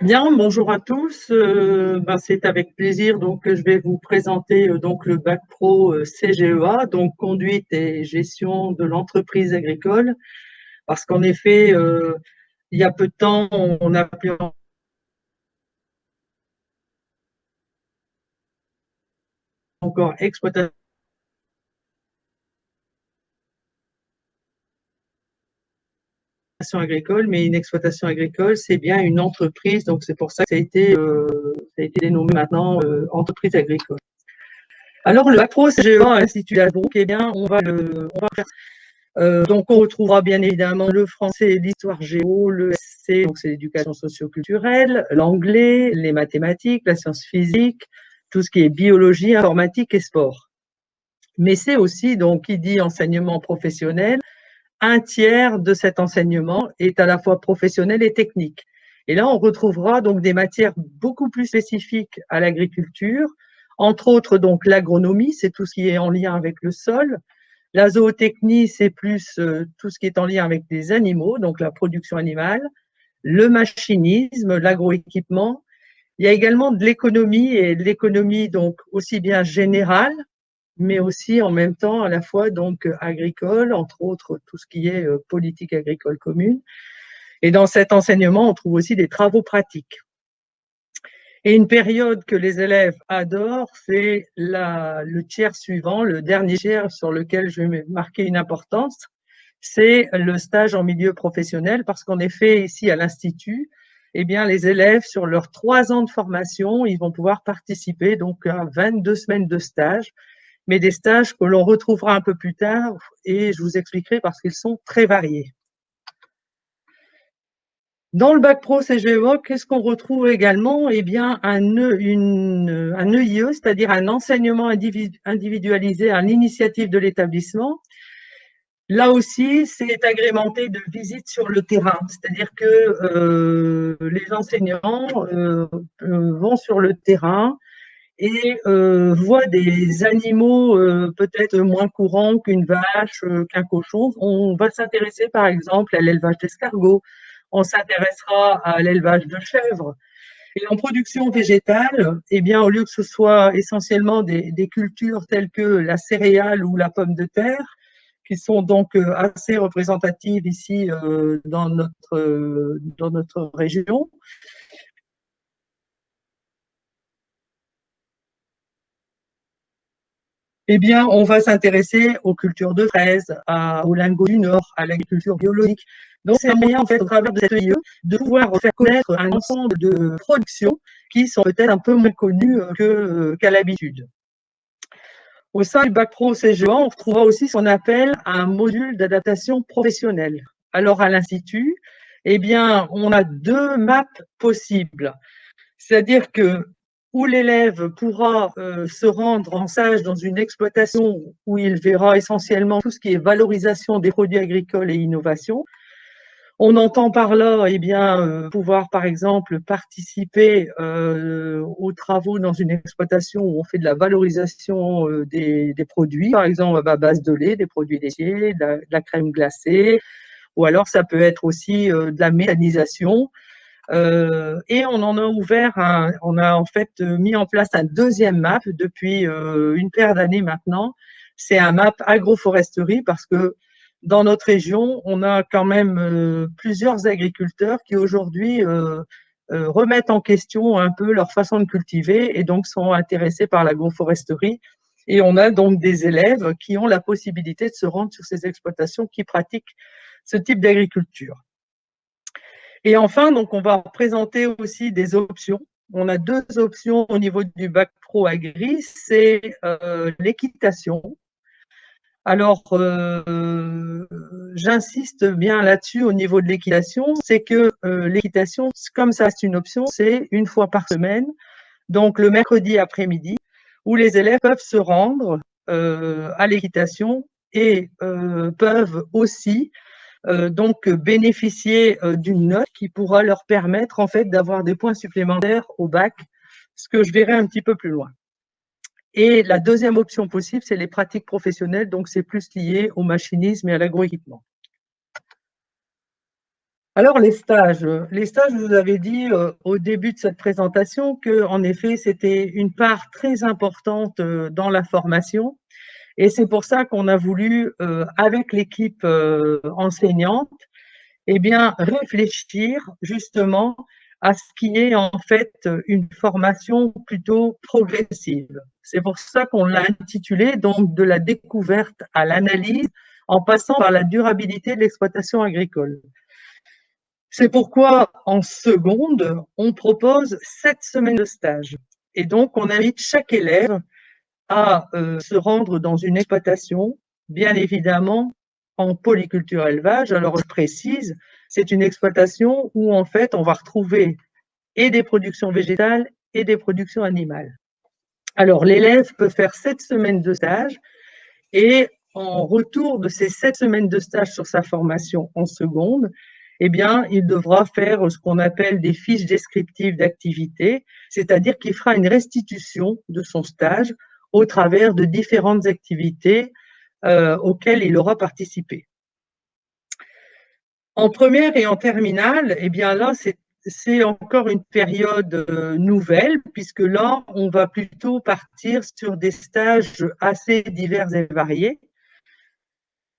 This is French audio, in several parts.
Bien, bonjour à tous. C'est avec plaisir que je vais vous présenter donc le bac pro CGEA, donc conduite et gestion de l'entreprise agricole, parce qu'en effet, il y a peu de temps, on a appelé encore exploitation agricole, mais une exploitation agricole, c'est bien une entreprise, donc c'est pour ça que ça a été dénommé maintenant entreprise agricole. Alors le bac pro CGEA à l'Institut Ladebroke, eh bien, on va faire. Donc, on retrouvera bien évidemment le français, l'histoire géo, le SC, donc c'est l'éducation socio-culturelle, l'anglais, les mathématiques, la science physique, tout ce qui est biologie, informatique et sport. Mais c'est aussi, donc, qui dit enseignement professionnel, un tiers de cet enseignement est à la fois professionnel et technique. Et là, on retrouvera donc des matières beaucoup plus spécifiques à l'agriculture, entre autres donc l'agronomie, c'est tout ce qui est en lien avec le sol. La zootechnie, c'est plus tout ce qui est en lien avec des animaux, donc la production animale, le machinisme, l'agroéquipement. Il y a également de l'économie, et de l'économie donc aussi bien générale, mais aussi en même temps à la fois donc agricole, entre autres tout ce qui est politique agricole commune. Et dans cet enseignement, on trouve aussi des travaux pratiques. Et une période que les élèves adorent, c'est le tiers suivant, le dernier tiers sur lequel je vais marquer une importance, c'est le stage en milieu professionnel, parce qu'en effet, ici à l'Institut, eh bien, les élèves, sur leurs 3 ans de formation, ils vont pouvoir participer donc à 22 semaines de stage, mais des stages que l'on retrouvera un peu plus tard, et je vous expliquerai parce qu'ils sont très variés. Dans le bac pro CGEA, qu'est-ce qu'on retrouve également? Eh bien, un EIE, c'est-à-dire un enseignement individualisé à l'initiative de l'établissement. Là aussi, c'est agrémenté de visites sur le terrain, c'est-à-dire que les enseignants vont sur le terrain et voient des animaux peut-être moins courants qu'une vache, qu'un cochon. On va s'intéresser par exemple à l'élevage d'escargots, on s'intéressera à l'élevage de chèvres. Et en production végétale, eh bien, au lieu que ce soit essentiellement des cultures telles que la céréale ou la pomme de terre, qui sont donc assez représentatives ici dans notre région, eh bien, on va s'intéresser aux cultures de fraises, au lingot du Nord, à l'agriculture biologique. Donc, c'est un moyen, en fait, au travers de cette EIE, de pouvoir faire connaître un ensemble de productions qui sont peut-être un peu moins connues qu'à l'habitude. Au sein du bac pro CGEA, on retrouvera aussi ce qu'on appelle un module d'adaptation professionnelle. Alors, à l'Institut, eh bien, on a 2 maps possibles. C'est-à-dire que où l'élève pourra se rendre en stage dans une exploitation où il verra essentiellement tout ce qui est valorisation des produits agricoles et innovation. On entend par là eh bien, pouvoir, par exemple, participer aux travaux dans une exploitation où on fait de la valorisation des produits, par exemple à base de lait, des produits laitiers, de la crème glacée, ou alors ça peut être aussi de la méthanisation. Et on en a on a en fait mis en place un deuxième map depuis une paire d'années maintenant. C'est un map agroforesterie parce que dans notre région, on a quand même plusieurs agriculteurs qui aujourd'hui remettent en question un peu leur façon de cultiver et donc sont intéressés par l'agroforesterie. Et on a donc des élèves qui ont la possibilité de se rendre sur ces exploitations qui pratiquent ce type d'agriculture. Et enfin, donc, on va présenter aussi des options. On a 2 options au niveau du bac pro agri, c'est l'équitation. Alors, j'insiste bien là-dessus au niveau de l'équitation, c'est que l'équitation, comme ça c'est une option, c'est une fois par semaine, donc le mercredi après-midi, où les élèves peuvent se rendre à l'équitation et peuvent aussi donc bénéficier d'une note qui pourra leur permettre en fait d'avoir des points supplémentaires au bac, ce que je verrai un petit peu plus loin. Et la deuxième option possible, c'est les pratiques professionnelles, donc c'est plus lié au machinisme et à l'agroéquipement. Alors les stages, je vous avais dit au début de cette présentation que, en effet, c'était une part très importante dans la formation, et c'est pour ça qu'on a voulu, avec l'équipe enseignante, eh bien, réfléchir justement à ce qui est en fait une formation plutôt progressive. C'est pour ça qu'on l'a intitulé donc de la découverte à l'analyse en passant par la durabilité de l'exploitation agricole. C'est pourquoi en seconde, on propose 7 semaines de stage. Et donc, on invite chaque élève à se rendre dans une exploitation, bien évidemment en polyculture élevage. Alors je précise, c'est une exploitation où en fait on va retrouver et des productions végétales et des productions animales. Alors l'élève peut faire 7 semaines de stage et en retour de ces 7 semaines de stage sur sa formation en seconde, eh bien, il devra faire ce qu'on appelle des fiches descriptives d'activité, c'est-à-dire qu'il fera une restitution de son stage au travers de différentes activités auxquelles il aura participé. En première et en terminale, eh bien là, c'est encore une période nouvelle, puisque là, on va plutôt partir sur des stages assez divers et variés.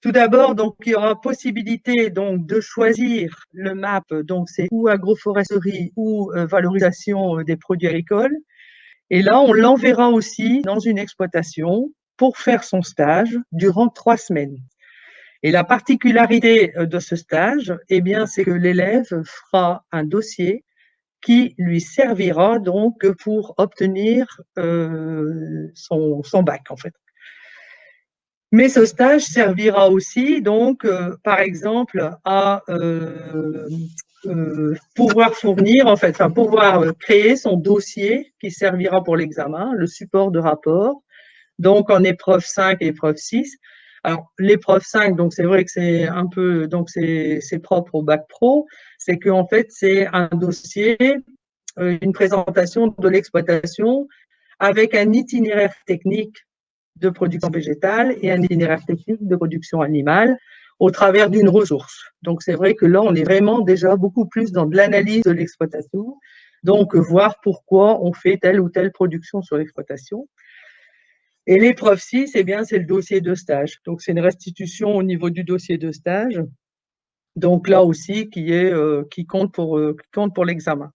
Tout d'abord, donc, il y aura possibilité donc, de choisir le MAP, donc c'est ou agroforesterie ou valorisation des produits agricoles. Et là, on l'enverra aussi dans une exploitation pour faire son stage durant 3 semaines. Et la particularité de ce stage, eh bien, c'est que l'élève fera un dossier qui lui servira donc pour obtenir son bac, en fait. Mais ce stage servira aussi, donc, par exemple, à pouvoir fournir, en fait, enfin, pouvoir créer son dossier qui servira pour l'examen, le support de rapport, donc en épreuve 5 et épreuve 6. Alors, l'épreuve 5, donc c'est vrai que c'est un peu, donc c'est propre au bac pro, c'est qu'en fait, c'est un dossier, une présentation de l'exploitation avec un itinéraire technique de production végétale et un itinéraire technique de production animale au travers d'une ressource. Donc, c'est vrai que là, on est vraiment déjà beaucoup plus dans de l'analyse de l'exploitation, donc voir pourquoi on fait telle ou telle production sur l'exploitation. Et l'épreuve 6, eh bien, c'est le dossier de stage. Donc, c'est une restitution au niveau du dossier de stage. Donc, là aussi, qui compte pour l'examen.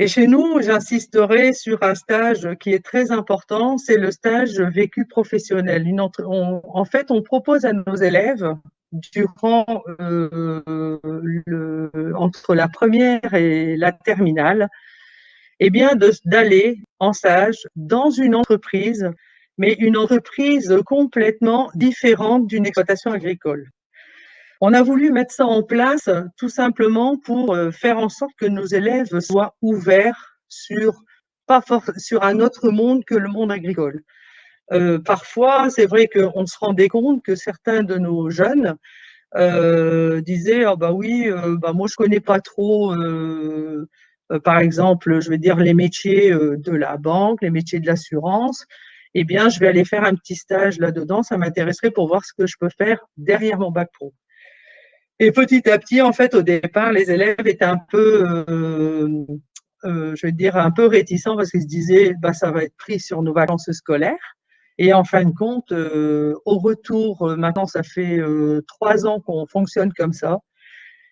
Et chez nous, j'insisterai sur un stage qui est très important, c'est le stage vécu professionnel. En fait, on propose à nos élèves, durant entre la première et la terminale, eh bien, d'aller en stage dans une entreprise, mais une entreprise complètement différente d'une exploitation agricole. On a voulu mettre ça en place tout simplement pour faire en sorte que nos élèves soient ouverts sur un autre monde que le monde agricole. Parfois, c'est vrai qu'on se rendait compte que certains de nos jeunes disaient ah bah oui, bah moi je connais pas trop, par exemple, je vais dire les métiers de la banque, les métiers de l'assurance. Eh bien, je vais aller faire un petit stage là-dedans, ça m'intéresserait pour voir ce que je peux faire derrière mon bac pro. Et petit à petit, en fait, au départ, les élèves étaient un peu, je vais dire, un peu réticents parce qu'ils se disaient, bah, ça va être pris sur nos vacances scolaires. Et en fin de compte, au retour, maintenant, ça fait 3 ans qu'on fonctionne comme ça.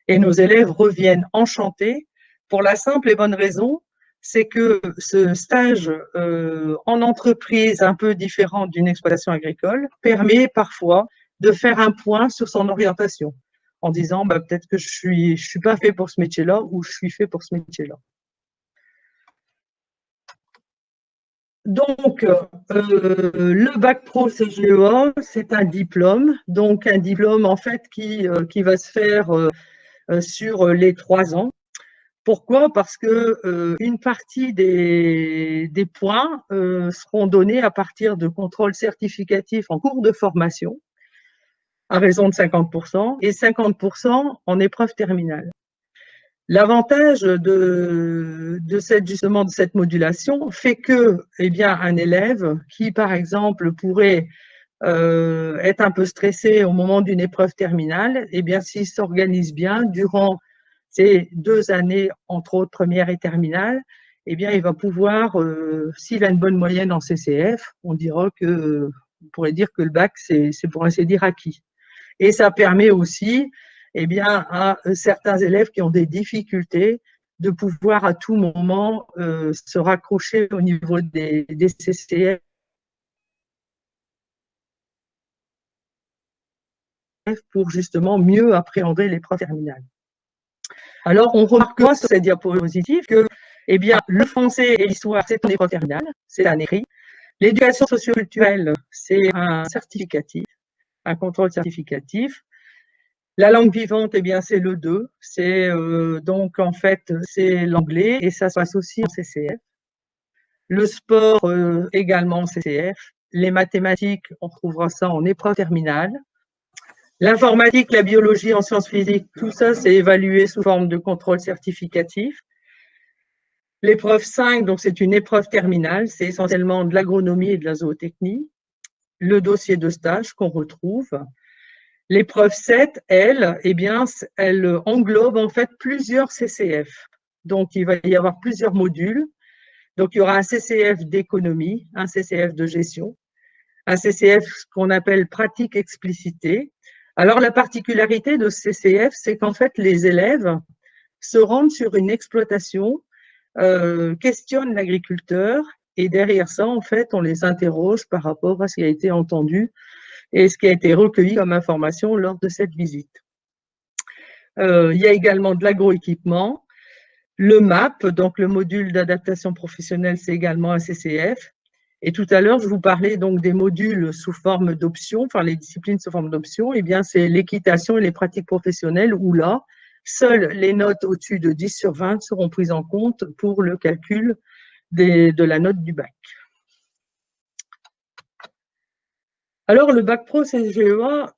Et nos élèves reviennent enchantés pour la simple et bonne raison, c'est que ce stage en entreprise un peu différent d'une exploitation agricole permet parfois de faire un point sur son orientation en disant bah, peut-être que je suis pas fait pour ce métier-là ou je suis fait pour ce métier-là. Donc, le bac pro CGEA, c'est un diplôme, donc un diplôme en fait qui va se faire sur les 3 ans. Pourquoi? Parce que une partie des points seront donnés à partir de contrôles certificatifs en cours de formation, à raison de 50%, et 50% en épreuve terminale. L'avantage justement de cette modulation fait que, eh bien, un élève qui, par exemple, pourrait est un peu stressé au moment d'une épreuve terminale, eh bien, s'il s'organise bien durant ces 2 années, entre autres première et terminale, eh bien, il va pouvoir, s'il a une bonne moyenne en CCF, on pourrait dire que le bac, c'est pour ainsi dire acquis. Et ça permet aussi, eh bien, à certains élèves qui ont des difficultés de pouvoir à tout moment se raccrocher au niveau des CCF pour justement mieux appréhender l'épreuve terminale. Alors, on remarque sur cette diapositive que, eh bien, le français et l'histoire, c'est une épreuve terminale, c'est un écrit. L'éducation socioculturelle, c'est un certificatif, un contrôle certificatif. La langue vivante, eh bien, c'est le 2. C'est donc, en fait, c'est l'anglais et ça se passe aussi en CCF. Le sport, également en CCF. Les mathématiques, on trouvera ça en épreuve terminale. L'informatique, la biologie en sciences physiques, tout ça, c'est évalué sous forme de contrôle certificatif. L'épreuve 5, donc c'est une épreuve terminale, c'est essentiellement de l'agronomie et de la zootechnie. Le dossier de stage qu'on retrouve. L'épreuve 7, elle, eh bien, elle englobe en fait plusieurs CCF. Donc, il va y avoir plusieurs modules. Donc, il y aura un CCF d'économie, un CCF de gestion, un CCF qu'on appelle pratique explicitée. Alors, la particularité de ce CCF, c'est qu'en fait, les élèves se rendent sur une exploitation, questionnent l'agriculteur et derrière ça, en fait, on les interroge par rapport à ce qui a été entendu et ce qui a été recueilli comme information lors de cette visite. Il y a également de l'agroéquipement, le MAP, donc le module d'adaptation professionnelle, c'est également un CCF. Et tout à l'heure, je vous parlais donc des modules sous forme d'options, enfin les disciplines sous forme d'options, eh bien c'est l'équitation et les pratiques professionnelles où là, seules les notes au-dessus de 10 sur 20 seront prises en compte pour le calcul de la note du bac. Alors, le bac pro CGEA,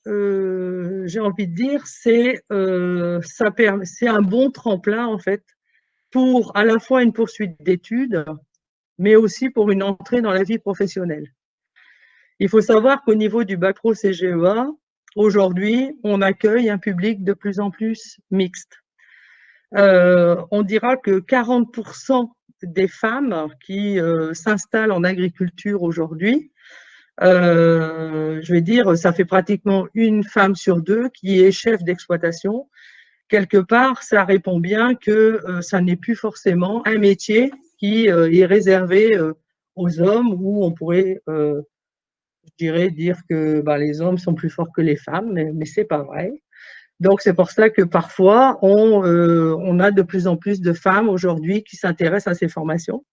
j'ai envie de dire, c'est un bon tremplin, en fait, pour à la fois une poursuite d'études, mais aussi pour une entrée dans la vie professionnelle. Il faut savoir qu'au niveau du bac pro CGEA, aujourd'hui, on accueille un public de plus en plus mixte. On dira que 40% des femmes qui s'installent en agriculture aujourd'hui, je vais dire, ça fait pratiquement une femme sur 2 qui est chef d'exploitation. Quelque part, ça répond bien que ça n'est plus forcément un métier qui est réservé aux hommes, où on pourrait, je dirais, dire que les hommes sont plus forts que les femmes, mais c'est pas vrai. Donc, c'est pour ça que parfois, on a de plus en plus de femmes aujourd'hui qui s'intéressent à ces formations.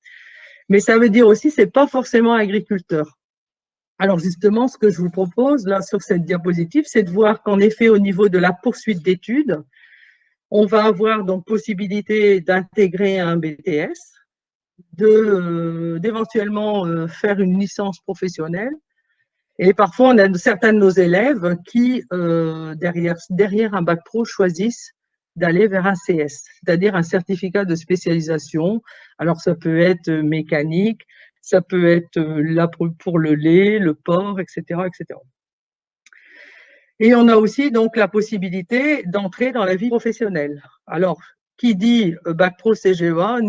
Mais ça veut dire aussi, c'est pas forcément agriculteur. Alors justement, ce que je vous propose là sur cette diapositive, c'est de voir qu'en effet, au niveau de la poursuite d'études, on va avoir donc possibilité d'intégrer un BTS, d'éventuellement faire une licence professionnelle. Et parfois, on a certains de nos élèves qui, derrière un bac pro, choisissent d'aller vers un CS, c'est-à-dire un certificat de spécialisation. Alors, ça peut être mécanique, ça peut être là pour le lait, le porc, etc., etc. Et on a aussi donc la possibilité d'entrer dans la vie professionnelle. Alors, qui dit bac pro CGEA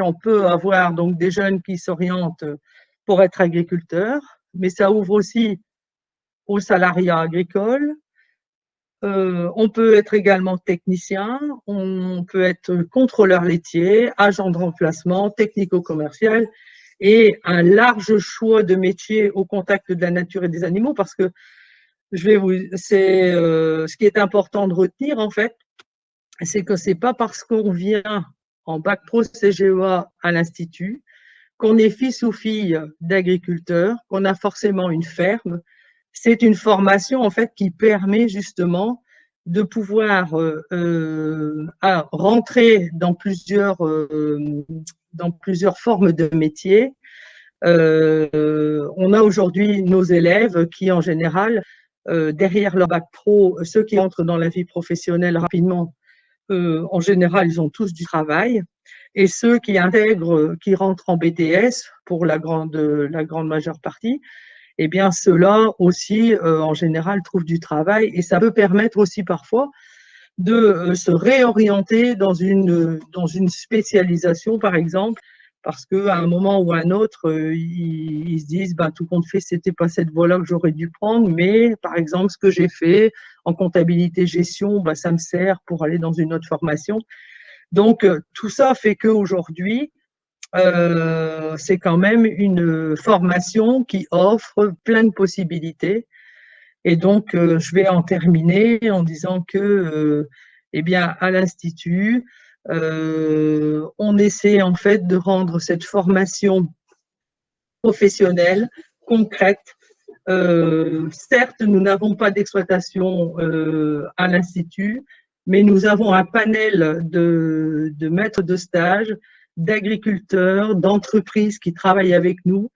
on peut avoir donc des jeunes qui s'orientent pour être agriculteurs, mais ça ouvre aussi au salariat agricole. On peut être également technicien, on peut être contrôleur laitier, agent de remplacement, technico-commercial et un large choix de métiers au contact de la nature et des animaux, parce que ce qui est important de retenir en fait, c'est que c'est pas parce qu'on vient en bac pro CGEA à l'Institut qu'on est fils ou fille d'agriculteurs, qu'on a forcément une ferme. C'est une formation en fait qui permet justement de pouvoir rentrer dans plusieurs formes de métiers. On a aujourd'hui nos élèves qui, en général, derrière leur bac pro, ceux qui entrent dans la vie professionnelle rapidement, en général, ils ont tous du travail. Et ceux qui intègrent, qui rentrent en BTS, pour la grande majeure partie, eh bien ceux-là aussi, en général, trouvent du travail et ça peut permettre aussi parfois de se réorienter dans une spécialisation, par exemple, parce qu'à un moment ou à un autre, ils se disent, ben, tout compte fait, c'était pas cette voie-là que j'aurais dû prendre, mais par exemple, ce que j'ai fait en comptabilité-gestion, ben, ça me sert pour aller dans une autre formation. Donc, tout ça fait qu'aujourd'hui, c'est quand même une formation qui offre plein de possibilités. Et donc, je vais en terminer en disant que, eh bien, à l'Institut, on essaie en fait de rendre cette formation professionnelle, concrète. Certes, nous n'avons pas d'exploitation à l'Institut, mais nous avons un panel de maîtres de stage, d'agriculteurs, d'entreprises qui travaillent avec nous.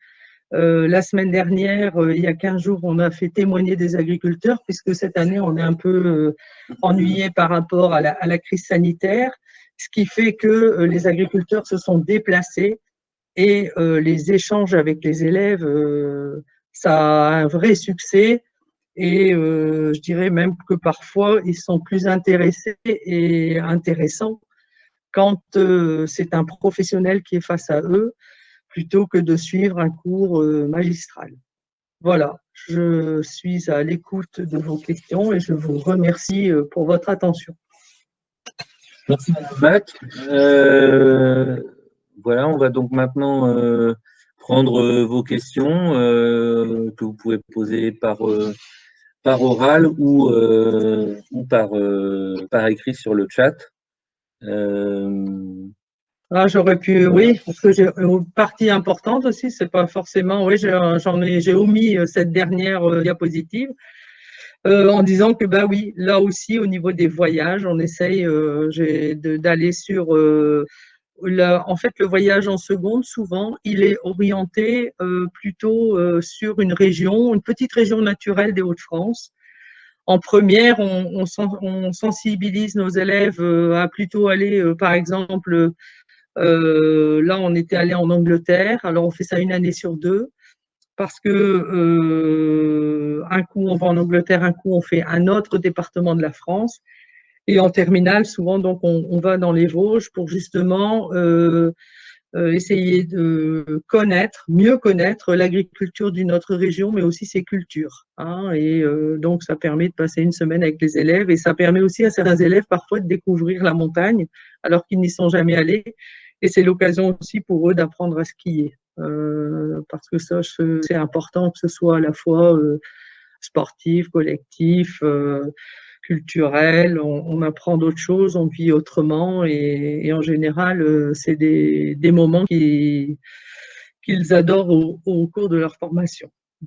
La semaine dernière, il y a 15 jours, on a fait témoigner des agriculteurs, puisque cette année, on est un peu ennuyé par rapport à la crise sanitaire, ce qui fait que les agriculteurs se sont déplacés et les échanges avec les élèves, ça a un vrai succès. Et je dirais même que parfois, ils sont plus intéressés et intéressants quand c'est un professionnel qui est face à eux, plutôt que de suivre un cours magistral. Voilà, je suis à l'écoute de vos questions et je vous remercie pour votre attention. Merci Madame Bach. Voilà, on va donc maintenant prendre vos questions que vous pouvez poser par oral ou par écrit sur le chat. Ah, j'aurais pu, oui, parce que j'ai une partie importante aussi, c'est pas forcément, oui, j'ai omis cette dernière diapositive en disant que, bah oui, là aussi, au niveau des voyages, on essaye d'aller sur, en fait, le voyage en seconde, souvent, il est orienté plutôt sur une région, une petite région naturelle des Hauts-de-France. En première, on sensibilise nos élèves à plutôt aller, par exemple, là, on était allé en Angleterre. Alors, on fait ça une année sur deux parce que un coup, on va en Angleterre, un coup, on fait un autre département de la France. Et en terminale, souvent, donc, on va dans les Vosges pour justement essayer de mieux connaître l'agriculture d'une autre région, mais aussi ses cultures. Hein, et donc, ça permet de passer une semaine avec les élèves et ça permet aussi à certains élèves parfois de découvrir la montagne alors qu'ils n'y sont jamais allés. Et c'est l'occasion aussi pour eux d'apprendre à skier. Parce que ça, c'est important que ce soit à la fois sportif, collectif, culturel, on apprend d'autres choses, on vit autrement et en général, c'est des moments qu'ils adorent au cours de leur formation.